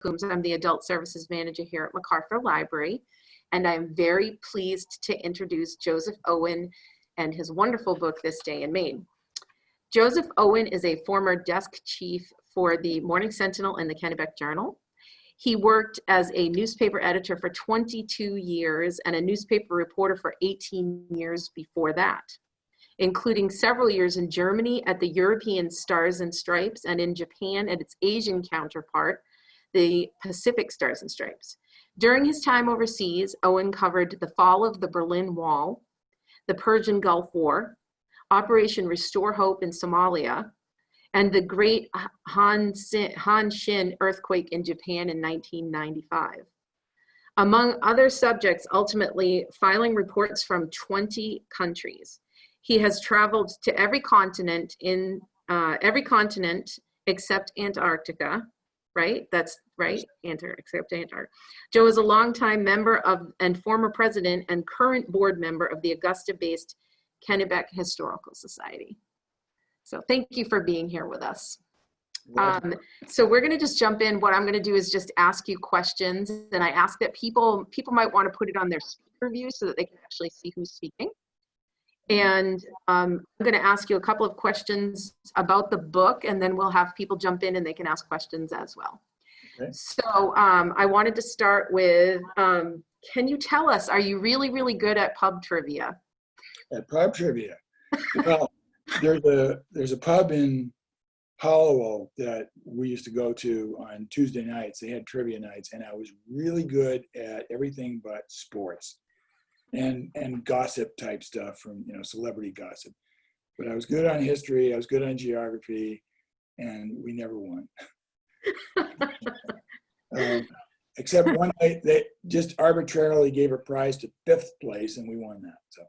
Coombs. I'm the Adult Services Manager here at McArthur Library, and I'm very pleased to introduce Joseph Owen and his wonderful book, This Day in Maine. Joseph Owen is a former desk chief for the Morning Sentinel and the Kennebec Journal. He worked as a newspaper editor for 22 years and a newspaper reporter for 18 years before that, including several years in Germany at the European Stars and Stripes and in Japan at its Asian counterpart, the Pacific Stars and Stripes. During his time overseas, Owen covered the fall of the Berlin Wall, the Persian Gulf War, Operation Restore Hope in Somalia, and the Great Hanshin earthquake in Japan in 1995. Among other subjects, ultimately filing reports from 20 countries. He has traveled to every continent except Antarctica, right? That's right, except Antarctica. Joe is a longtime member of and former president and current board member of the Augusta-based Kennebec Historical Society. So thank you for being here with us. So we're going to just jump in. What I'm going to do is just ask you questions, and I ask that people might want to put it on their speaker view so that they can actually see who's speaking. And I'm going to ask you a couple of questions about the book, and then we'll have people jump in and they can ask questions as well. Okay. So I wanted to start with, can you tell us, are you really, really good at pub trivia? At pub trivia? Well, there's a pub in Hollowell that we used to go to on Tuesday nights. They had trivia nights, and I was really good at everything but sports and gossip type stuff from, celebrity gossip. But I was good on history, I was good on geography, and we never won. Except one night they just arbitrarily gave a prize to 5th place, and we won that. So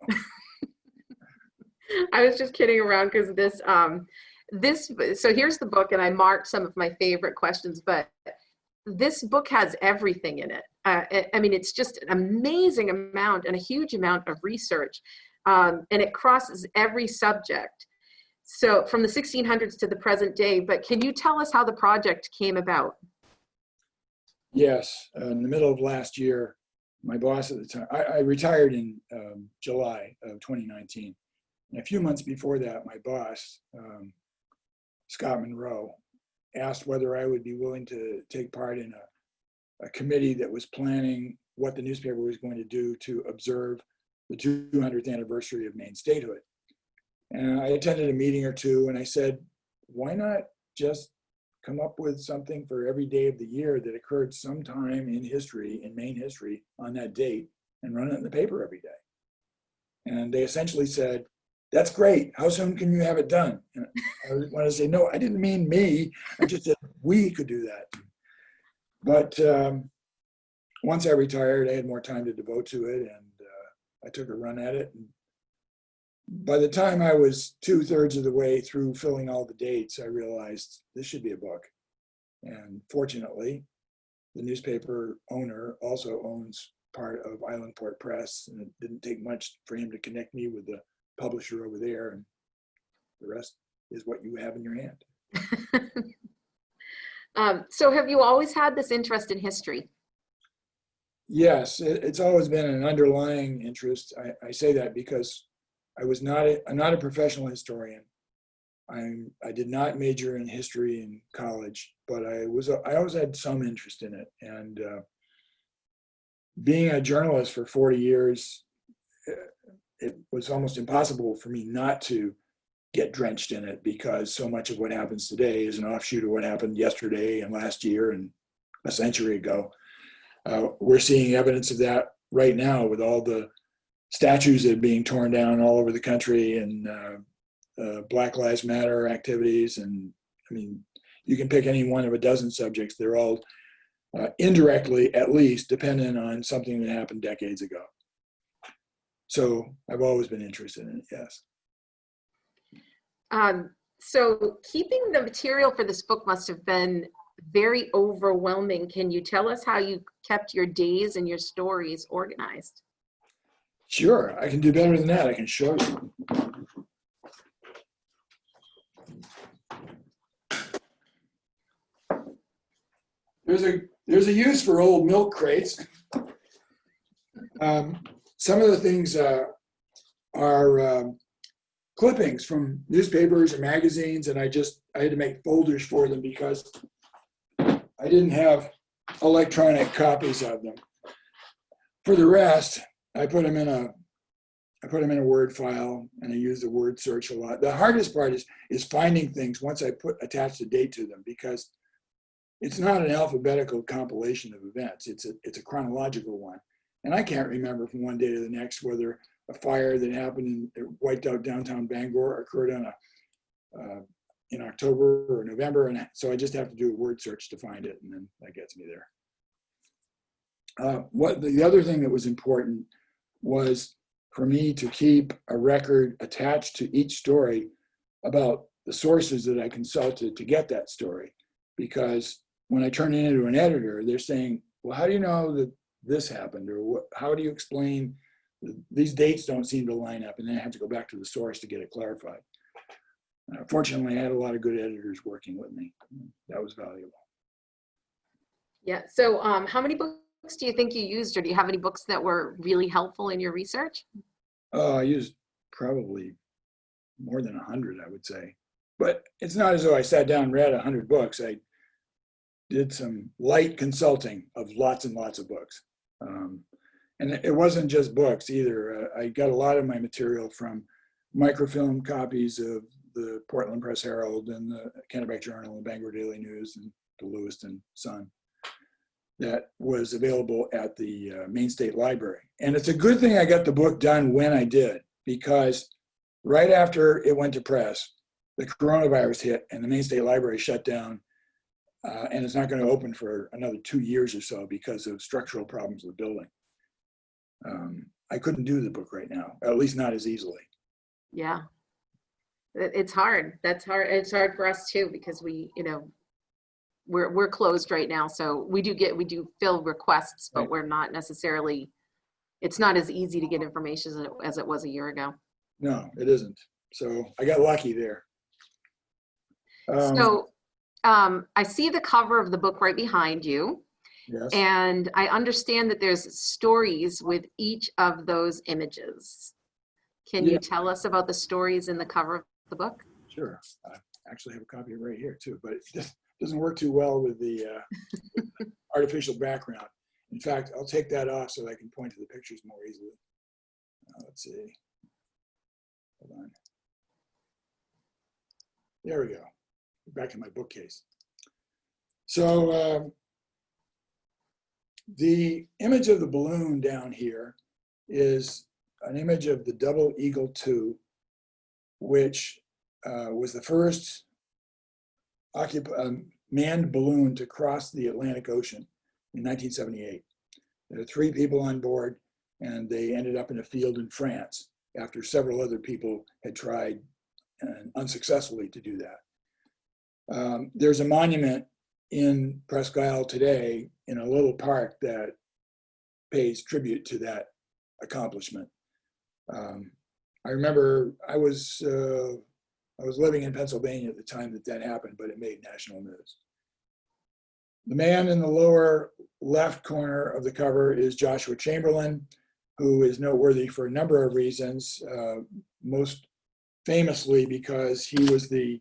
I was just kidding around because so here's the book, and I marked some of my favorite questions, but this book has everything in it. I mean, it's just an amazing amount and a huge amount of research, and it crosses every subject. So from the 1600s to the present day, but can you tell us how the project came about? Yes, in the middle of last year, my boss at the time, I retired in July of 2019. And a few months before that, my boss, Scott Monroe, asked whether I would be willing to take part in a committee that was planning what the newspaper was going to do to observe the 200th anniversary of Maine statehood. And I attended a meeting or two, and I said, why not just come up with something for every day of the year that occurred sometime in history, in Maine history, on that date, and run it in the paper every day? And they essentially said, that's great. How soon can you have it done? And I wanted to say, no, I didn't mean me. I just said we could do that. But once I retired, I had more time to devote to it, and I took a run at it. And by the time I was 2/3 of the way through filling all the dates, I realized this should be a book. And fortunately, the newspaper owner also owns part of Islandport Press, and it didn't take much for him to connect me with the publisher over there, and the rest is what you have in your hand. So have you always had this interest in history? Yes, it's always been an underlying interest. I say that because I'm not a professional historian. I did not major in history in college, but I always had some interest in it. And being a journalist for 40 years, it was almost impossible for me not to get drenched in it, because so much of what happens today is an offshoot of what happened yesterday and last year and a century ago. We're seeing evidence of that right now with all the statues that are being torn down all over the country, and Black Lives Matter activities. And I mean, you can pick any one of a dozen subjects. They're all indirectly, at least, dependent on something that happened decades ago. So I've always been interested in it, yes. So keeping the material for this book must have been very overwhelming. Can you tell us how you kept your days and your stories organized? Sure, I can do better than that. I can show you. There's a use for old milk crates. Some of the things are clippings from newspapers or magazines, and I had to make folders for them because I didn't have electronic copies of them. For the rest, I put them in a Word file, and I use the word search a lot. The hardest part is finding things once I attach the date to them, because it's not an alphabetical compilation of events. It's a chronological one. And I can't remember from one day to the next whether a fire that happened and wiped out downtown Bangor occurred in October or November. And so I just have to do a word search to find it, and then that gets me there. The other thing that was important was for me to keep a record attached to each story about the sources that I consulted to get that story. Because when I turn it into an editor, they're saying, well, how do you know that this happened? Or how do you explain these dates don't seem to line up? And then I have to go back to the source to get it clarified. Fortunately, I had a lot of good editors working with me. That was valuable. Yeah. So how many books do you think you used, or do you have any books that were really helpful in your research? I used probably more than 100, I would say. But it's not as though I sat down and read 100 books. I did some light consulting of lots and lots of books. And it wasn't just books either. I got a lot of my material from microfilm copies of the Portland Press Herald and the Kennebec Journal and Bangor Daily News and the Lewiston Sun that was available at the Maine State Library. And it's a good thing I got the book done when I did, because right after it went to press, the coronavirus hit and the Maine State Library shut down, and it's not going to open for another 2 years or so because of structural problems with the building. I couldn't do the book right now, at least not as easily. Yeah, it's hard. That's hard. It's hard for us too, because we're closed right now. So we do fill requests, but Right. we're not necessarily, it's not as easy to get information as it was a year ago. No, it isn't. So I got lucky there. So I see the cover of the book right behind you. Yes. And I understand that there's stories with each of those images. Can you tell us about the stories in the cover of the book? Sure. I actually have a copy right here too, but it just doesn't work too well with the artificial background. In fact, I'll take that off so I can point to the pictures more easily. Let's see. Hold on. There we go. Back in my bookcase. So the image of the balloon down here is an image of the Double Eagle II, which was the first manned balloon to cross the Atlantic Ocean in 1978. There were 3 people on board, and they ended up in a field in France after several other people had tried unsuccessfully to do that. There's a monument in Presque Isle today in a little park that pays tribute to that accomplishment. I remember I was living in Pennsylvania at the time that happened, but it made national news. The man in the lower left corner of the cover is Joshua Chamberlain, who is noteworthy for a number of reasons, most famously because he was the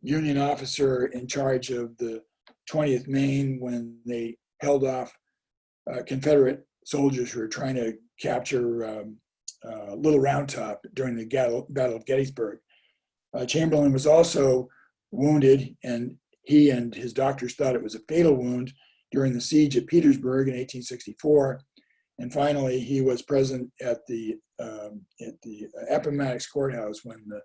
Union officer in charge of the 20th Maine when they held off Confederate soldiers who were trying to capture Little Round Top during the Battle of Gettysburg. Chamberlain was also wounded, and he and his doctors thought it was a fatal wound during the siege at Petersburg in 1864. And finally, he was present at the Appomattox Courthouse when the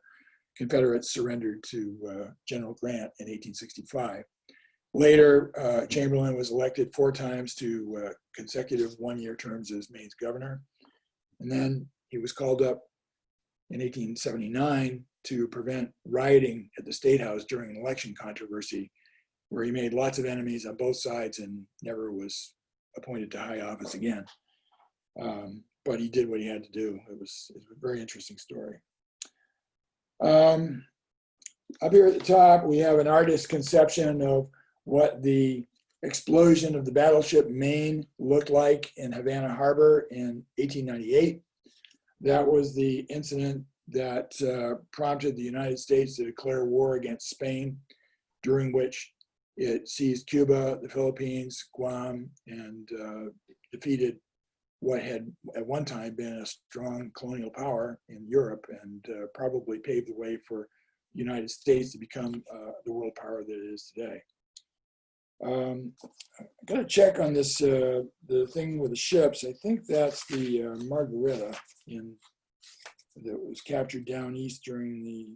Confederates surrendered to General Grant in 1865. Later, Chamberlain was elected 4 times to consecutive 1-year terms as Maine's governor. And then he was called up in 1879 to prevent rioting at the State House during an election controversy, where he made lots of enemies on both sides and never was appointed to high office again. But he did what he had to do. It was a very interesting story. Up here at the top, we have an artist's conception of what the explosion of the battleship Maine looked like in Havana Harbor in 1898. That was the incident that prompted the United States to declare war against Spain, during which it seized Cuba, the Philippines, Guam, and defeated what had at one time been a strong colonial power in Europe, and probably paved the way for the United States to become the world power that it is today. I got to check on this, the thing with the ships. I think that's the Margareta that was captured down east during the,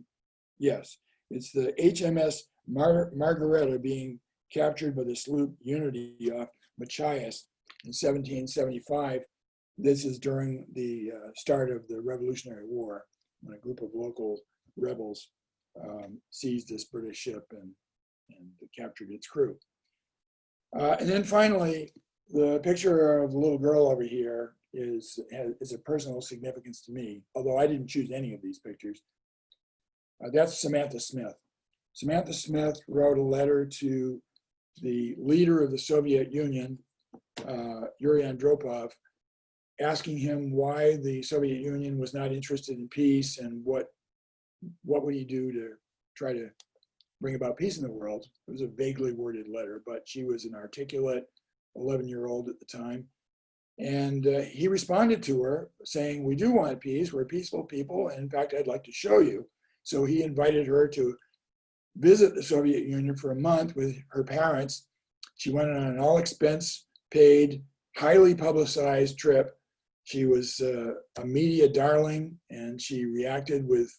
yes, it's the HMS Margareta being captured by the sloop Unity off Machias in 1775. This is during the start of the Revolutionary War, when a group of local rebels seized this British ship and captured its crew. And then finally, the picture of the little girl over here is a personal significance to me, although I didn't choose any of these pictures. That's Samantha Smith. Samantha Smith wrote a letter to the leader of the Soviet Union, Yuri Andropov, asking him why the Soviet Union was not interested in peace and what would he do to try to bring about peace in the world. It was a vaguely worded letter, but she was an articulate 11-year-old at the time. And he responded to her saying, we do want peace, we're peaceful people, and in fact, I'd like to show you. So he invited her to visit the Soviet Union for a month with her parents. She went on an all expense paid, highly publicized trip. She was a media darling, and she reacted with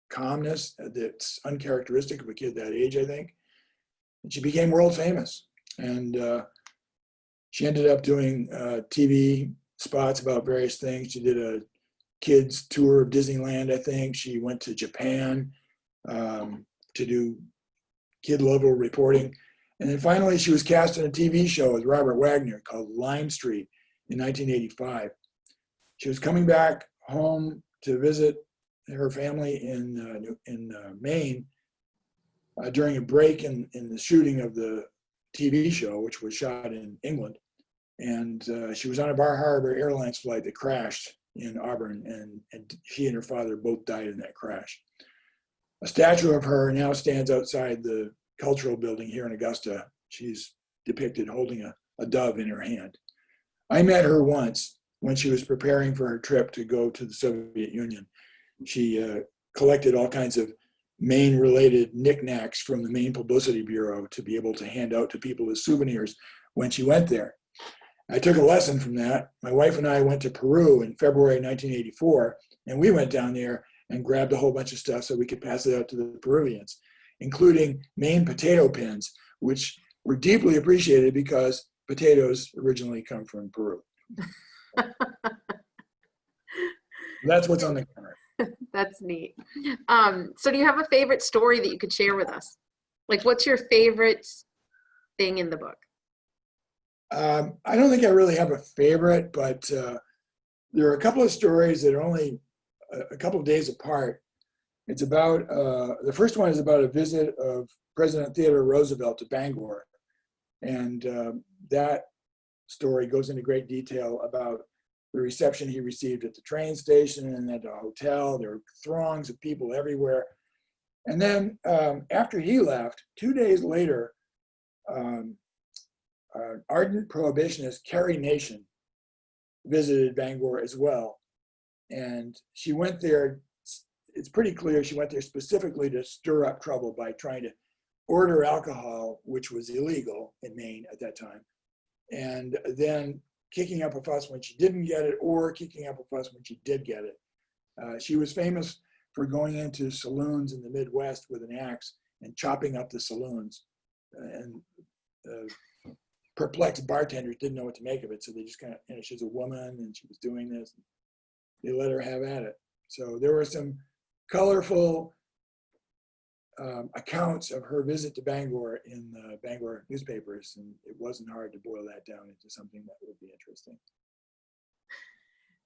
calmness that's uncharacteristic of a kid that age, I think. And she became world famous. And she ended up doing TV spots about various things. She did a kids tour of Disneyland, I think. She went to Japan to do kid level reporting. And then finally, she was cast in a TV show with Robert Wagner called Lime Street in 1985. She was coming back home to visit her family in Maine during a break in the shooting of the TV show, which was shot in England. And she was on a Bar Harbor Airlines flight that crashed in Auburn, and she and her father both died in that crash. A statue of her now stands outside the cultural building here in Augusta. She's depicted holding a dove in her hand. I met her once when she was preparing for her trip to go to the Soviet Union. She collected all kinds of Maine-related knickknacks from the Maine Publicity Bureau to be able to hand out to people as souvenirs when she went there. I took a lesson from that. My wife and I went to Peru in February 1984, and we went down there and grabbed a whole bunch of stuff so we could pass it out to the Peruvians, including Maine potato pins, which were deeply appreciated because potatoes originally come from Peru. That's what's on the camera. That's neat. So do you have a favorite story that you could share with us? Like, what's your favorite thing in the book? I don't think I really have a favorite, but there are a couple of stories that are only a couple of days apart. It's about, the first one is about a visit of President Theodore Roosevelt to Bangor. And that story goes into great detail about the reception he received at the train station and at the hotel. There were throngs of people everywhere. And then after he left, 2 days later, ardent prohibitionist Carrie Nation visited Bangor as well. And she went there, it's pretty clear she went there specifically to stir up trouble by trying to order alcohol, which was illegal in Maine at that time, and then kicking up a fuss when she didn't get it, or kicking up a fuss when she did get it. She was famous for going into saloons in the Midwest with an axe and chopping up the saloons. And perplexed bartenders didn't know what to make of it, so they just kind of, you know, she's a woman and she was doing this. They let her have at it. So there were some colorful accounts of her visit to Bangor in the Bangor newspapers, and it wasn't hard to boil that down into something that would be interesting.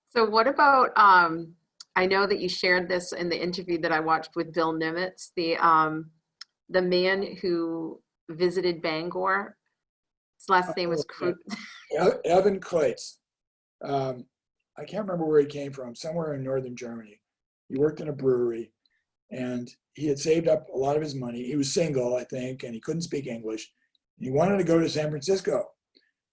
So what about, I know that you shared this in the interview that I watched with Bill Nimitz, the man who visited Bangor. His last name was Oh, Evan Kleitz. I can't remember where he came from, somewhere in northern Germany. He worked in a brewery, and he had saved up a lot of his money. He was single, I think, and he couldn't speak English. He wanted to go to San Francisco.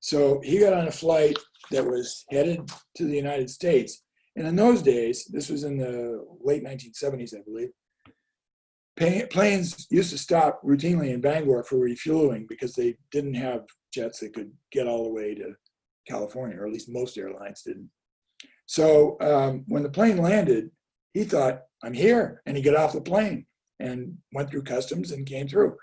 So he got on a flight that was headed to the United States. And in those days, this was in the late 1970s, I believe, planes used to stop routinely in Bangor for refueling because they didn't have jets that could get all the way to California, or at least most airlines didn't. So when the plane landed, he thought, I'm here. And he got off the plane and went through customs and came through.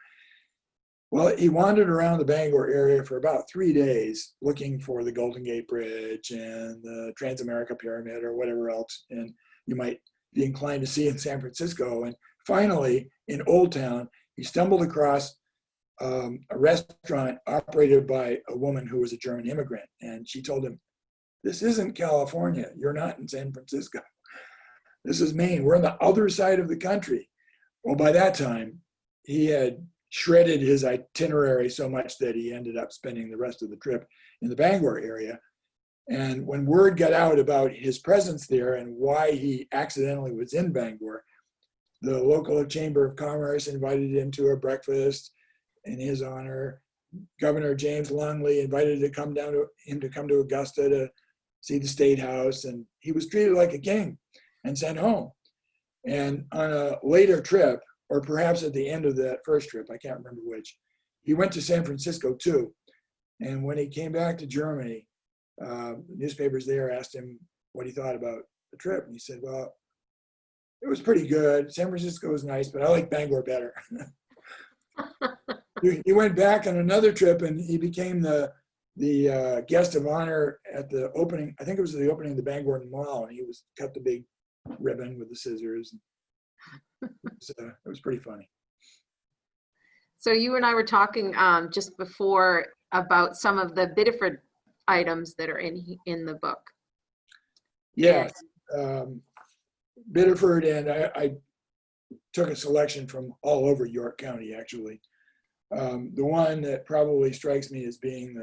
Well, he wandered around the Bangor area for about 3 days looking for the Golden Gate Bridge and the Transamerica Pyramid or whatever else, and you might be inclined to see in San Francisco. And finally, in Old Town, he stumbled across a restaurant operated by a woman who was a German immigrant. And she told him, this isn't California. You're not in San Francisco. This is Maine. We're on the other side of the country. Well, by that time, he had shredded his itinerary so much that he ended up spending the rest of the trip in the Bangor area. And when word got out about his presence there and why he accidentally was in Bangor, the local Chamber of Commerce invited him to a breakfast in his honor. Governor James Longley invited him to come to Augusta to see the State House, and he was treated like a king and sent home. And on a later trip, or perhaps at the end of that first trip, I can't remember which, he went to San Francisco too. And when he came back to Germany, newspapers there asked him what he thought about the trip. And he said, well, it was pretty good. San Francisco was nice, but I like Bangor better. He went back on another trip and he became the guest of honor at the opening. I think it was the opening of the Bangor Mall, and he was cut the big ribbon with the scissors. It was pretty funny. So you and I were talking just before about some of the Biddeford items that are in the book. Yes, Biddeford, and I took a selection from all over York County, actually. The one that probably strikes me as being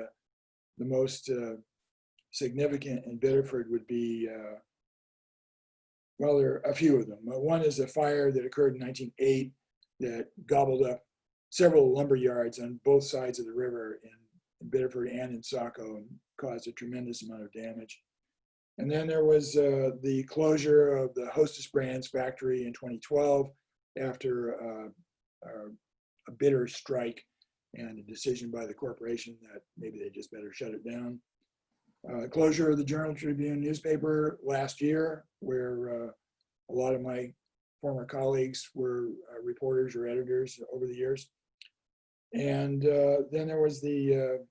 the most significant in Biddeford would be, well, there are a few of them. One is a fire that occurred in 1908 that gobbled up several lumber yards on both sides of the river in Biddeford and in Saco and caused a tremendous amount of damage. And then there was the closure of the Hostess Brands factory in 2012 after a bitter strike and a decision by the corporation that maybe they just better shut it down. Closure of the Journal Tribune newspaper last year, where a lot of my former colleagues were reporters or editors over the years. And then there was the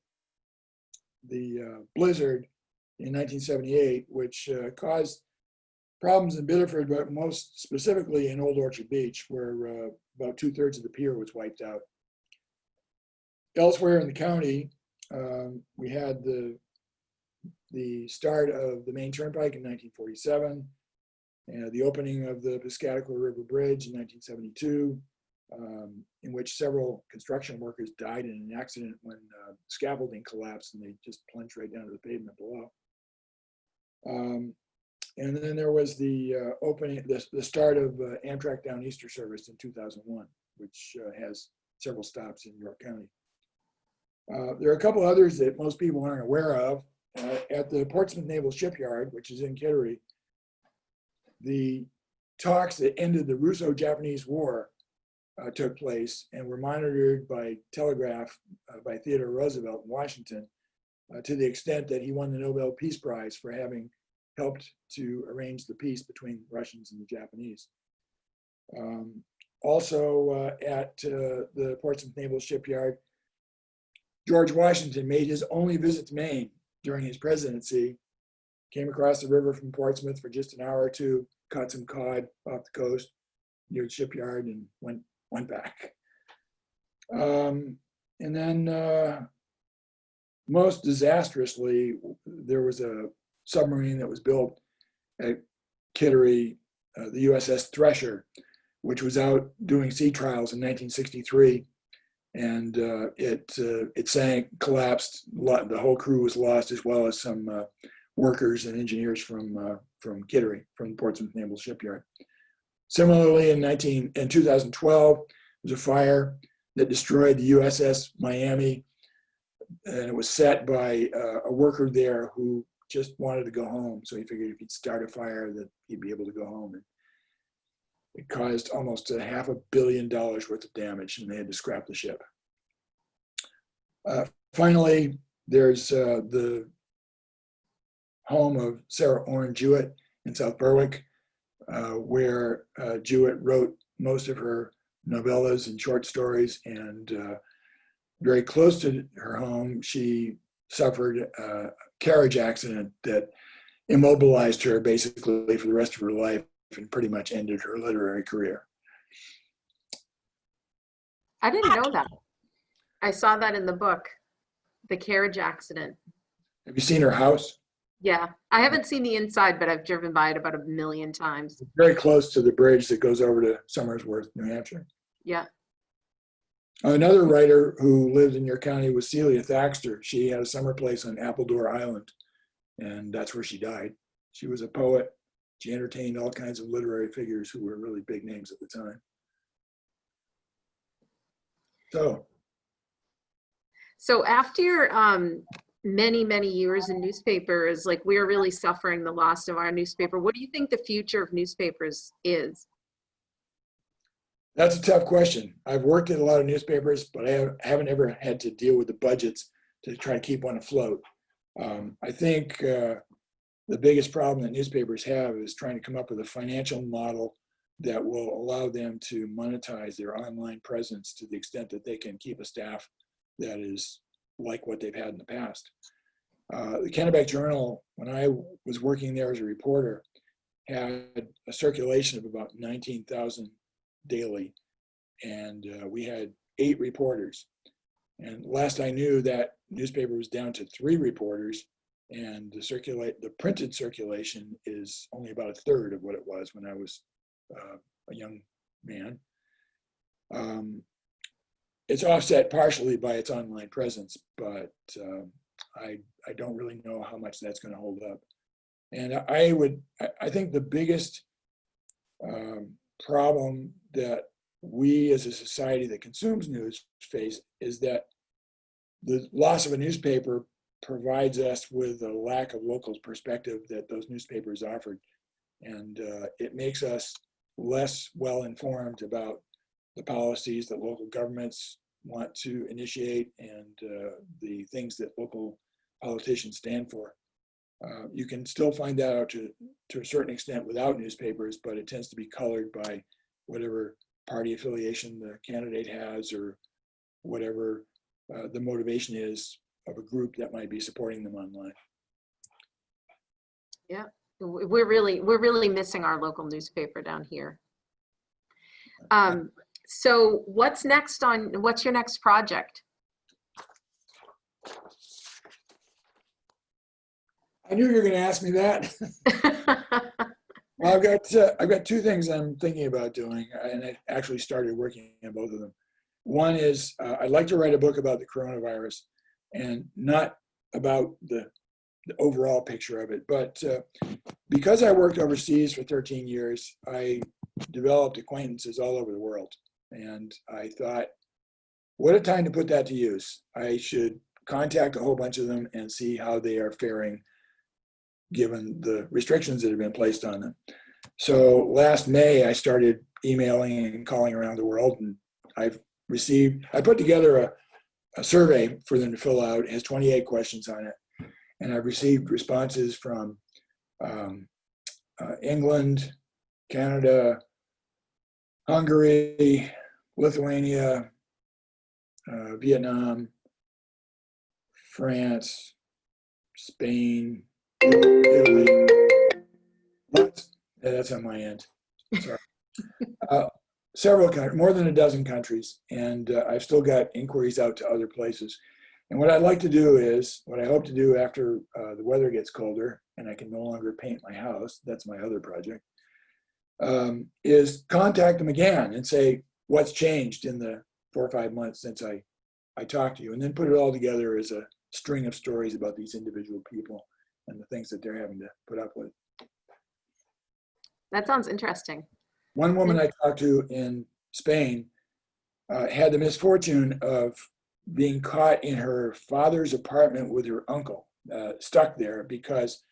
blizzard in 1978, which caused problems in Biddeford, but most specifically in Old Orchard Beach, where about 2/3 of the pier was wiped out. Elsewhere in the county, we had the start of the Maine Turnpike in 1947, and the opening of the Piscataqua River Bridge in 1972, in which several construction workers died in an accident when scaffolding collapsed and they just plunged right down to the pavement below. And then there was the the start of Amtrak Down Easter service in 2001, which has several stops in York County. There are a couple others that most people aren't aware of. At the Portsmouth Naval Shipyard, which is in Kittery, the talks that ended the Russo-Japanese War took place and were monitored by telegraph by Theodore Roosevelt in Washington, to the extent that he won the Nobel Peace Prize for having helped to arrange the peace between Russians and the Japanese. Also at the Portsmouth Naval Shipyard, George Washington made his only visit to Maine during his presidency, came across the river from Portsmouth for just an hour or two, caught some cod off the coast near the shipyard, and went back. And then most disastrously, there was a submarine that was built at Kittery, the USS Thresher, which was out doing sea trials in 1963 and it sank, collapsed. The whole crew was lost, as well as some workers and engineers from Kittery, from the Portsmouth Naval Shipyard. Similarly, in 2012, there was a fire that destroyed the USS Miami, and it was set by a worker there who just wanted to go home. So he figured if he'd start a fire, that he'd be able to go home. And it caused almost $500 million worth of damage, and they had to scrap the ship. Finally, there's the home of Sarah Orne Jewett in South Berwick, where Jewett wrote most of her novellas and short stories. And very close to her home, she suffered a carriage accident that immobilized her basically for the rest of her life and pretty much ended her literary career. I didn't know that. I saw that in the book, the carriage accident. Have you seen her house? Yeah, I haven't seen the inside, but I've driven by it about 1 million times. It's very close to the bridge that goes over to Somersworth, New Hampshire. Yeah. Another writer who lived in your county was Celia Thaxter. She had a summer place on Appledore Island, and that's where she died. She was a poet. She entertained all kinds of literary figures who were really big names at the time. So after your many years in newspapers, like, we're really suffering the loss of our newspaper. What do you think the future of newspapers is? That's a tough question. I've worked at a lot of newspapers, but I haven't ever had to deal with the budgets to try to keep one afloat. I think the biggest problem that newspapers have is trying to come up with a financial model that will allow them to monetize their online presence to the extent that they can keep a staff that is like what they've had in the past. The Kennebec Journal, when I was working there as a reporter, had a circulation of about 19,000 daily, and we had 8 reporters. And last I knew, that newspaper was down to 3 reporters, and the printed circulation is only about 1/3 of what it was when I was a young man. It's offset partially by its online presence, but I don't really know how much that's going to hold up. And I think the biggest problem that we as a society that consumes news face is that the loss of a newspaper provides us with a lack of local perspective that those newspapers offered. And it makes us less well informed about the policies that local governments want to initiate and the things that local politicians stand for. You can still find that out to a certain extent without newspapers, but it tends to be colored by whatever party affiliation the candidate has, or whatever the motivation is of a group that might be supporting them online. Yeah, we're really missing our local newspaper down here. So what's your next project? I knew you were going to ask me that. Well, I've got 2 things I'm thinking about doing, and I actually started working on both of them. One is I'd like to write a book about the coronavirus, and not about the overall picture of it, but because I worked overseas for 13 years, I developed acquaintances all over the world. And I thought, what a time to put that to use. I should contact a whole bunch of them and see how they are faring given the restrictions that have been placed on them. So last May, I started emailing and calling around the world, and I put together a survey for them to fill out. It has 28 questions on it. And I've received responses from England, Canada, Hungary, Lithuania, Vietnam, France, Spain, Italy. That's on my end. Sorry. Several countries, more than a dozen countries, and I've still got inquiries out to other places. And what I'd like to do is, what I hope to do after the weather gets colder and I can no longer paint my house, that's my other project, is contact them again and say, what's changed in the 4 or 5 months since I talked to you, and then put it all together as a string of stories about these individual people and the things that they're having to put up with. That sounds interesting. One woman I talked to in Spain had the misfortune of being caught in her father's apartment with her uncle, stuck there because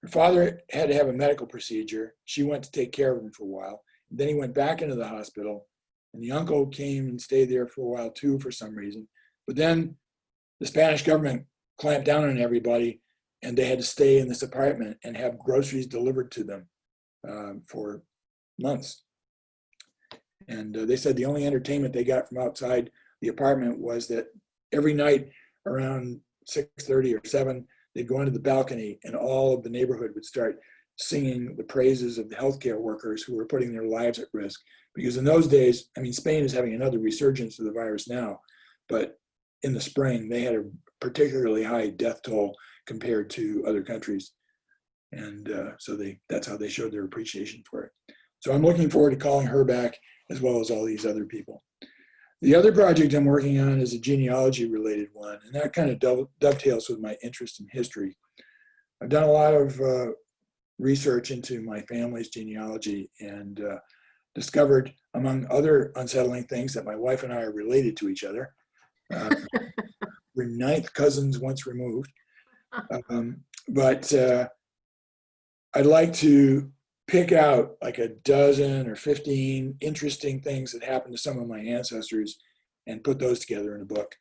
her father had to have a medical procedure. She went to take care of him for a while. Then he went back into the hospital, and the uncle came and stayed there for a while too for some reason. But then the Spanish government clamped down on everybody, and they had to stay in this apartment and have groceries delivered to them for months. And they said the only entertainment they got from outside the apartment was that every night around 6:30 or 7, they'd go into the balcony and all of the neighborhood would start singing the praises of the healthcare workers who were putting their lives at risk. Because in those days, I mean, Spain is having another resurgence of the virus now, but in the spring, they had a particularly high death toll compared to other countries. And so that's how they showed their appreciation for it. So I'm looking forward to calling her back, as well as all these other people. The other project I'm working on is a genealogy-related one, and that kind of dovetails with my interest in history. I've done a lot of research into my family's genealogy and discovered, among other unsettling things, that my wife and I are related to each other. We're ninth cousins once removed. But I'd like to pick out like a dozen or 15 interesting things that happened to some of my ancestors and put those together in a book.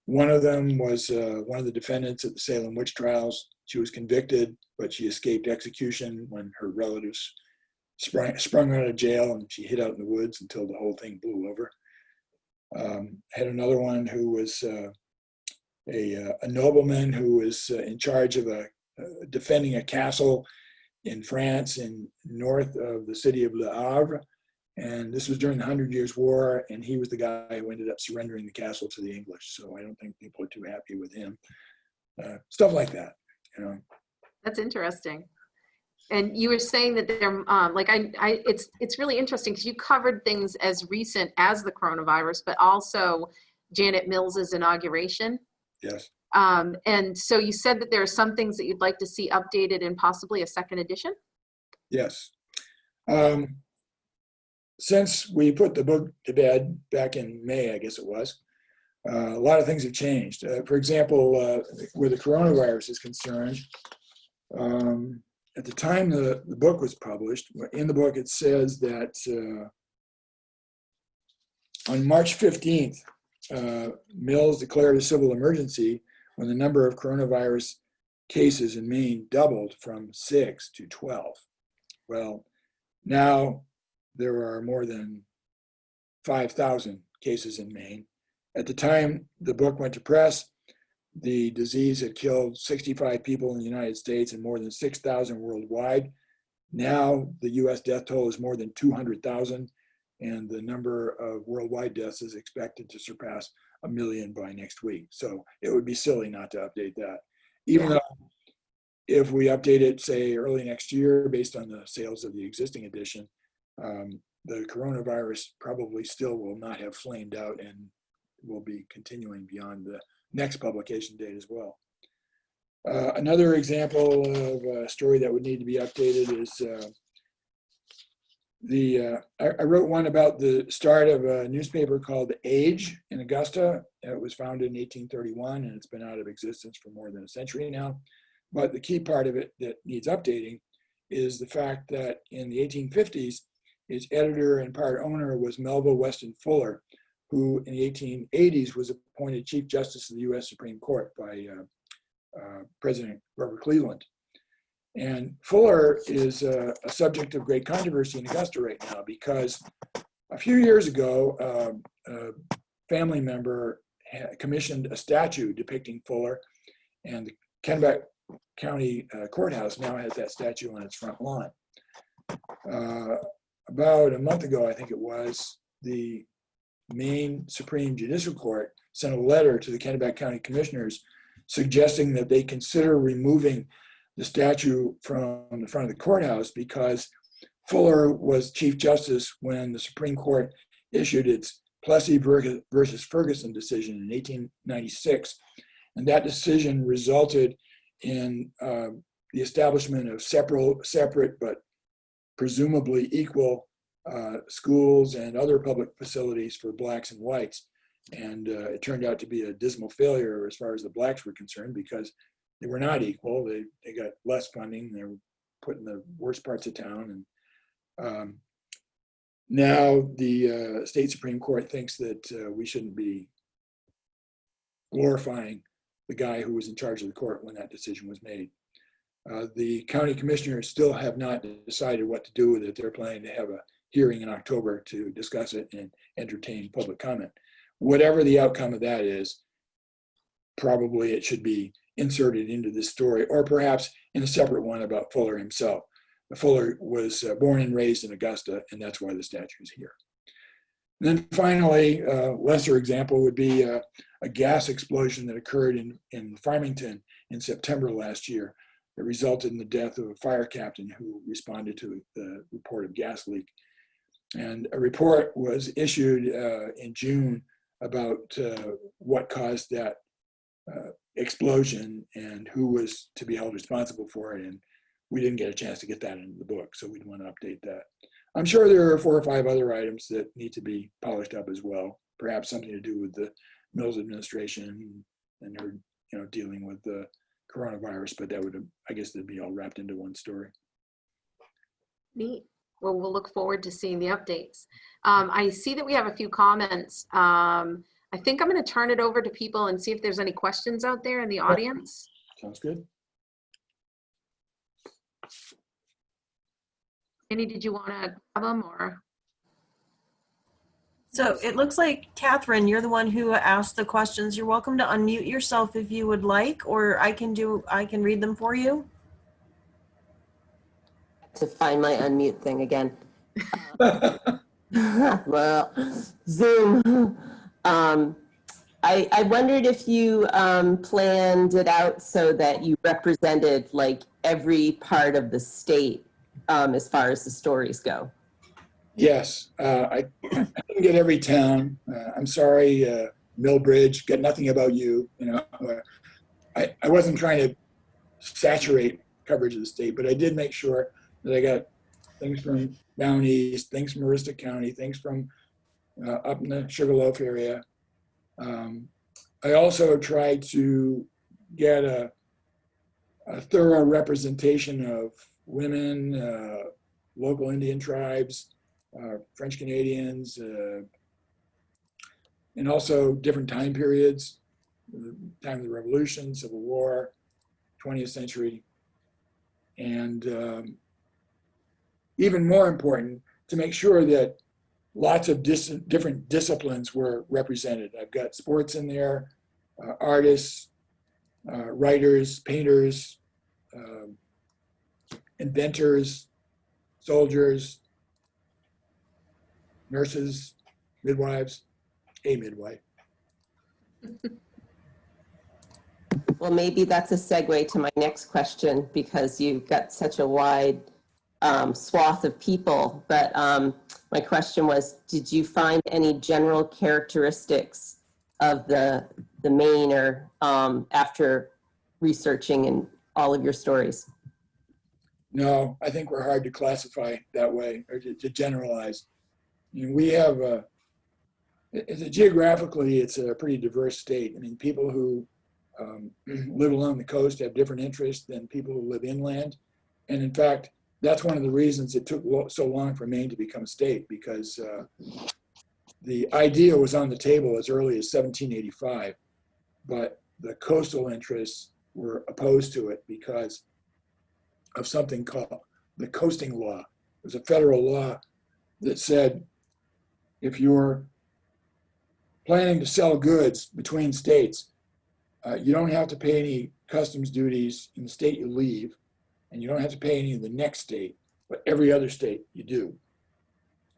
One of them was one of the defendants at the Salem witch trials. She was convicted, but she escaped execution when her relatives sprung out of jail, and she hid out in the woods until the whole thing blew over. Had another one who was a nobleman who was in charge of defending a castle in France in north of the city of Le Havre. And this was during the 100 Years' War, and he was the guy who ended up surrendering the castle to the English. So I don't think people are too happy with him. Stuff like that, you know. That's interesting. And you were saying that they're it's really interesting because you covered things as recent as the coronavirus, but also Janet Mills's inauguration. Yes. And so you said that there are some things that you'd like to see updated in possibly a second edition? Yes. Since we put the book to bed back in May, I guess it was, a lot of things have changed. For example, where the coronavirus is concerned, at the time the book was published, in the book it says that on March 15th, Mills declared a civil emergency when the number of coronavirus cases in Maine doubled from 6 to 12. Well, now there are more than 5,000 cases in Maine. At the time the book went to press, the disease had killed 65 people in the United States and more than 6,000 worldwide. Now the US death toll is more than 200,000, and the number of worldwide deaths is expected to surpass 1 million by next week. So it would be silly not to update that. Even though if we update it, say, early next year, based on the sales of the existing edition, the coronavirus probably still will not have flamed out and will be continuing beyond the next publication date as well. Another example of a story that would need to be updated is I wrote one about the start of a newspaper called Age in Augusta. It was founded in 1831, and it's been out of existence for more than a century now. But the key part of it that needs updating is the fact that in the 1850s, its editor and part owner was Melville Weston Fuller, who in the 1880s was appointed Chief Justice of the US Supreme Court by President Grover Cleveland. And Fuller is a subject of great controversy in Augusta right now because a few years ago, a family member commissioned a statue depicting Fuller, and the Kennebec County Courthouse now has that statue on its front lawn. About a month ago, I think it was, the Maine Supreme Judicial Court sent a letter to the Kennebec County Commissioners suggesting that they consider removing the statue from the front of the courthouse because Fuller was Chief Justice when the Supreme Court issued its Plessy versus Ferguson decision in 1896. And that decision resulted in the establishment of separate but presumably equal schools and other public facilities for blacks and whites. And it turned out to be a dismal failure as far as the blacks were concerned, because they were not equal. They got less funding. They were put in the worst parts of town. And now the state Supreme Court thinks that we shouldn't be glorifying the guy who was in charge of the court when that decision was made. The county commissioners still have not decided what to do with it. They're planning to have a hearing in October to discuss it and entertain public comment. Whatever the outcome of that is, probably it should be inserted into this story, or perhaps in a separate one about Fuller himself. Fuller was born and raised in Augusta, and that's why the statue is here. And then finally, a lesser example would be a gas explosion that occurred in Farmington in September last year. It resulted in the death of a fire captain who responded to the report of gas leak. And a report was issued in June about what caused that explosion and who was to be held responsible for it. And we didn't get a chance to get that into the book, so we'd want to update that. I'm sure there are 4 or 5 other items that need to be polished up as well. Perhaps something to do with the Mills administration and her, dealing with the coronavirus, but that would, I guess, that'd be all wrapped into one story. Neat. Well, we'll look forward to seeing the updates. I see that we have a few comments. I think I'm going to turn it over to people and see if there's any questions out there in the audience. Sounds good. Annie, did you want to have them or? So it looks like, Catherine, you're the one who asked the questions. You're welcome to unmute yourself if you would like, or I can read them for you. To find my unmute thing again. Well, Zoom. I wondered if you planned it out so that you represented like every part of the state as far as the stories go. Yes, I didn't get every town. I'm sorry, Millbridge, got nothing about you. I wasn't trying to saturate coverage of the state, but I did make sure that I got things from down east, things from Aroostook County, things from up in the Sugarloaf area. I also tried to get a thorough representation of women, local Indian tribes, French Canadians, and also different time periods, the time of the Revolution, Civil War, 20th century, and even more important, to make sure that lots of different disciplines were represented. I've got sports in there, artists, writers, painters, inventors, soldiers, nurses, midwives, a midwife. Well, maybe that's a segue to my next question, because you've got such a wide swath of people. But my question was, did you find any general characteristics of the Mainer after researching in all of your stories? No, I think we're hard to classify that way or to generalize. We have geographically, it's a pretty diverse state. I mean, people who live along the coast have different interests than people who live inland. And in fact, that's one of the reasons it took so long for Maine to become a state, because the idea was on the table as early as 1785, but the coastal interests were opposed to it because of something called the coasting law. It was a federal law that said if you're planning to sell goods between states, you don't have to pay any customs duties in the state you leave, and you don't have to pay any in the next state, but every other state you do.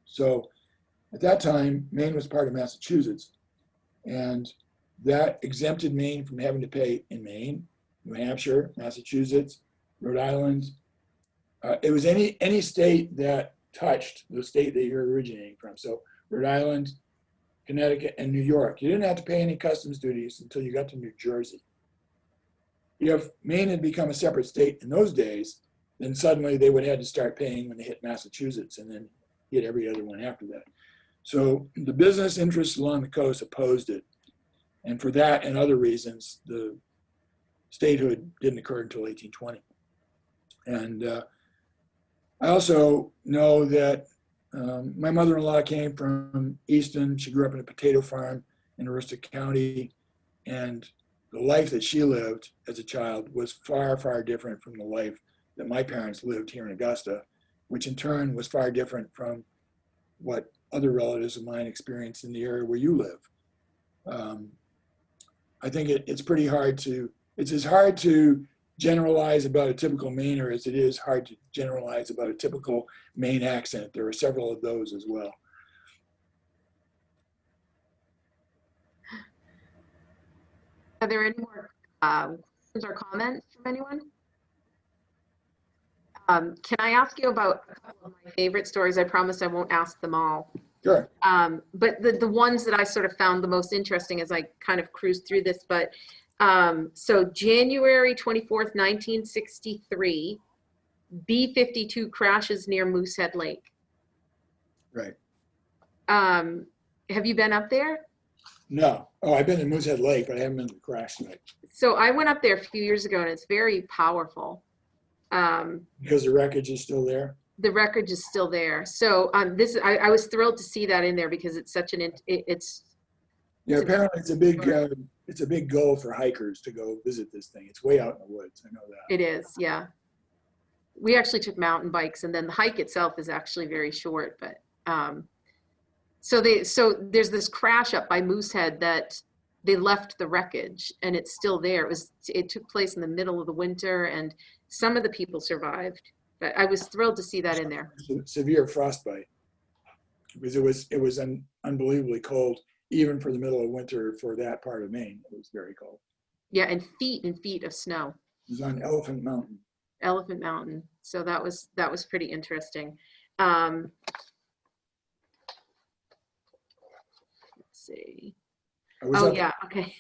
So at that time, Maine was part of Massachusetts, and that exempted Maine from having to pay in Maine, New Hampshire, Massachusetts, Rhode Island. It was any state that touched the state that you're originating from. So Rhode Island, Connecticut, and New York. You didn't have to pay any customs duties until you got to New Jersey. If Maine had become a separate state in those days, then suddenly they would have had to start paying when they hit Massachusetts and then hit every other one after that. So the business interests along the coast opposed it. And for that and other reasons, the statehood didn't occur until 1820. And I also know that my mother-in-law came from Easton. She grew up in a potato farm in Aroostook County. And the life that she lived as a child was far, far different from the life that my parents lived here in Augusta, which in turn was far different from what other relatives of mine experienced in the area where you live. I think it's pretty hard to, it's as hard to generalize about a typical Mainer as it is hard to generalize about a typical Maine accent. There are several of those as well. Are there any more questions or comments from anyone? Can I ask you about a couple of my favorite stories? I promise I won't ask them all. Sure. But the ones that I sort of found the most interesting as I kind of cruised through this, but so January 24th, 1963, B-52 crashes near Moosehead Lake. Right. Have you been up there? No. Oh, I've been to Moosehead Lake, but I haven't been to the crash site. So I went up there a few years ago and it's very powerful. Because the wreckage is still there? The wreckage is still there. So I was thrilled to see that in there because it's such an, Yeah, apparently it's a big goal for hikers to go visit this thing. It's way out in the woods. I know that. It is, yeah. We actually took mountain bikes, and then the hike itself is actually very short. But so there's this crash up by Moosehead that they left the wreckage, and it's still there. It took place in the middle of the winter, and some of the people survived. But I was thrilled to see that in there. Severe frostbite, because it was unbelievably cold, even for the middle of winter for that part of Maine. It was very cold. Yeah, and feet of snow. It was on Elephant Mountain. Elephant Mountain. So that was pretty interesting. Let's see. Oh yeah, okay.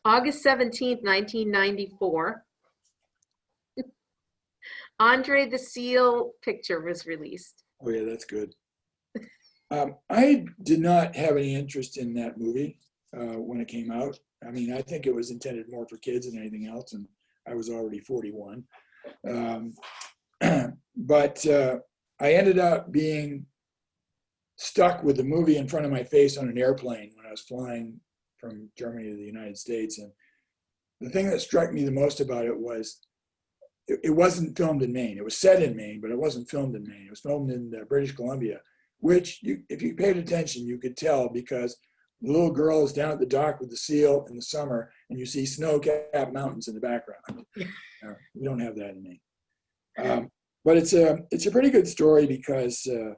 August 17th, 1994. Andre the Seal picture was released. Oh yeah, that's good. I did not have any interest in that movie when it came out. I mean, I think it was intended more for kids than anything else, and I was already 41. But I ended up being stuck with the movie in front of my face on an airplane when I was flying from Germany to the United States. And the thing that struck me the most about it was it wasn't filmed in Maine. It was set in Maine, but it wasn't filmed in Maine. It was filmed in British Columbia, which if you paid attention, you could tell because the little girl is down at the dock with the seal in the summer and you see snow-capped mountains in the background. We don't have that in Maine. But it's a pretty good story because of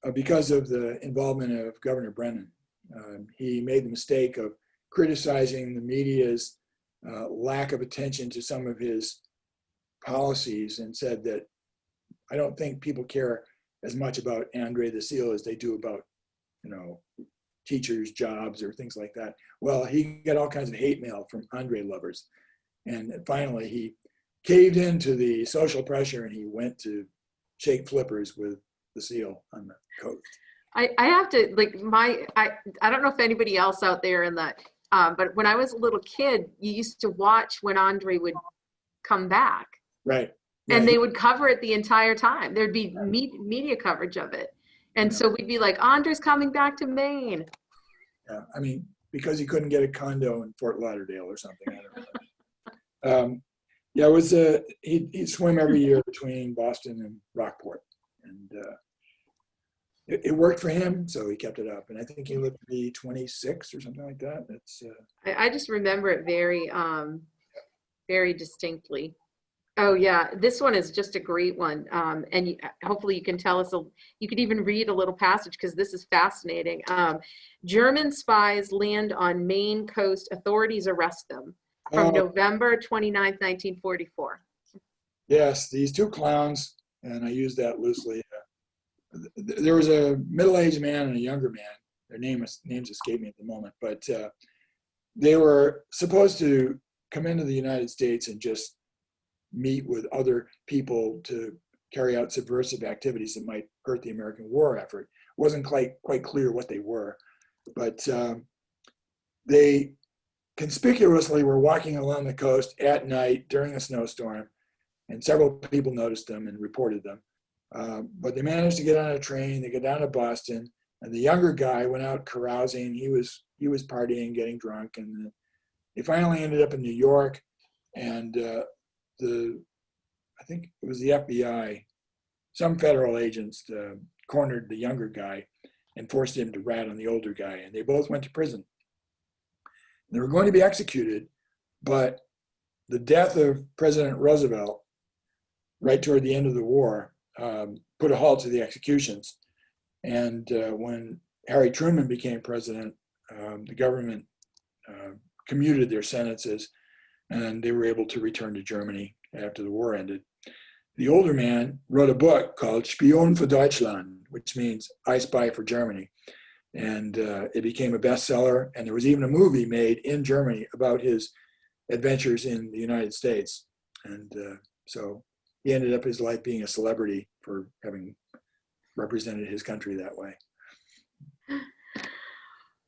the involvement of Governor Brennan. He made the mistake of criticizing the media's lack of attention to some of his policies and said that I don't think people care as much about Andre the Seal as they do about, teachers' jobs or things like that. Well, he got all kinds of hate mail from Andre lovers. And finally, he caved into the social pressure and he went to shake flippers with the seal on the coast. I have to, I don't know if anybody else out there in that, but when I was a little kid, you used to watch when Andre would come back. Right. And they would cover it the entire time. There'd be media coverage of it. And so we'd be like, Andre's coming back to Maine. Yeah, I mean, because he couldn't get a condo in Fort Lauderdale or something. I don't know. Yeah, it was he'd swim every year between Boston and Rockport. And it worked for him, so he kept it up. And I think he lived to be 26 or something like that. It's. I just remember it very, very distinctly. Oh yeah, this one is just a great one. And hopefully you can tell us, you could even read a little passage because this is fascinating. German spies land on Maine coast, authorities arrest them from November 29th, 1944. Yes, these two clowns, and I use that loosely. There was a middle-aged man and a younger man, their names escape me at the moment, but they were supposed to come into the United States and just meet with other people to carry out subversive activities that might hurt the American war effort. It wasn't quite clear what they were, but they conspicuously were walking along the coast at night during a snowstorm, and several people noticed them and reported them. But they managed to get on a train. They got down to Boston, and the younger guy went out carousing. He was partying, getting drunk, and they finally ended up in New York. And I think it was the FBI, some federal agents cornered the younger guy and forced him to rat on the older guy, and they both went to prison. They were going to be executed, but the death of President Roosevelt, right toward the end of the war, put a halt to the executions. And when Harry Truman became president, the government commuted their sentences, and they were able to return to Germany after the war ended. The older man wrote a book called Spion für Deutschland, which means I Spy for Germany. And it became a bestseller, and there was even a movie made in Germany about his adventures in the United States. And so he ended up his life being a celebrity for having represented his country that way.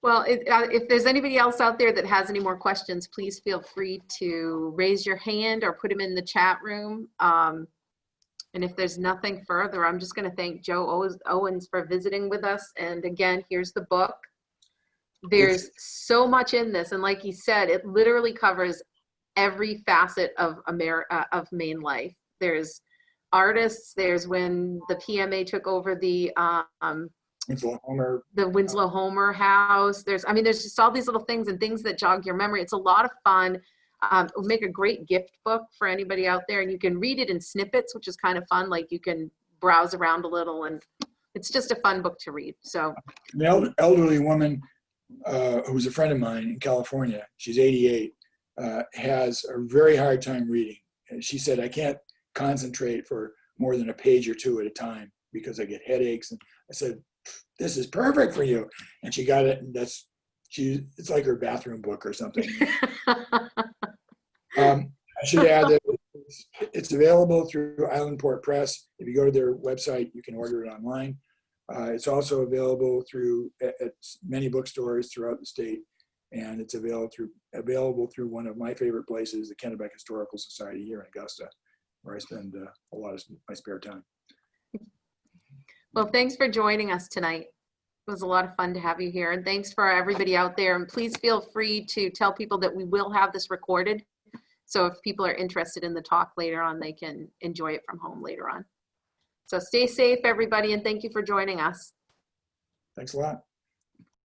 Well, if there's anybody else out there that has any more questions, please feel free to raise your hand or put them in the chat room. And if there's nothing further, I'm just going to thank Joe Owens for visiting with us. And again, here's the book. There's so much in this. And like he said, it literally covers every facet of Maine life. There's artists. There's when the PMA took over the Winslow Homer house. There's just all these little things and things that jog your memory. It's a lot of fun. It would make a great gift book for anybody out there, and you can read it in snippets, which is kind of fun. Like you can browse around a little, and it's just a fun book to read. So an elderly woman who's a friend of mine in California, she's 88, has a very hard time reading. And she said, I can't concentrate for more than a page or two at a time because I get headaches. And I said, this is perfect for you. And she got it, and it's like her bathroom book or something. I should add that it's available through Islandport Press. If you go to their website, you can order it online. It's also available at many bookstores throughout the state, and it's available through one of my favorite places, the Kennebec Historical Society here in Augusta, where I spend a lot of my spare time. Well, thanks for joining us tonight. It was a lot of fun to have you here, and thanks for everybody out there. And please feel free to tell people that we will have this recorded. So if people are interested in the talk later on, they can enjoy it from home later on. So stay safe, everybody, and thank you for joining us. Thanks a lot.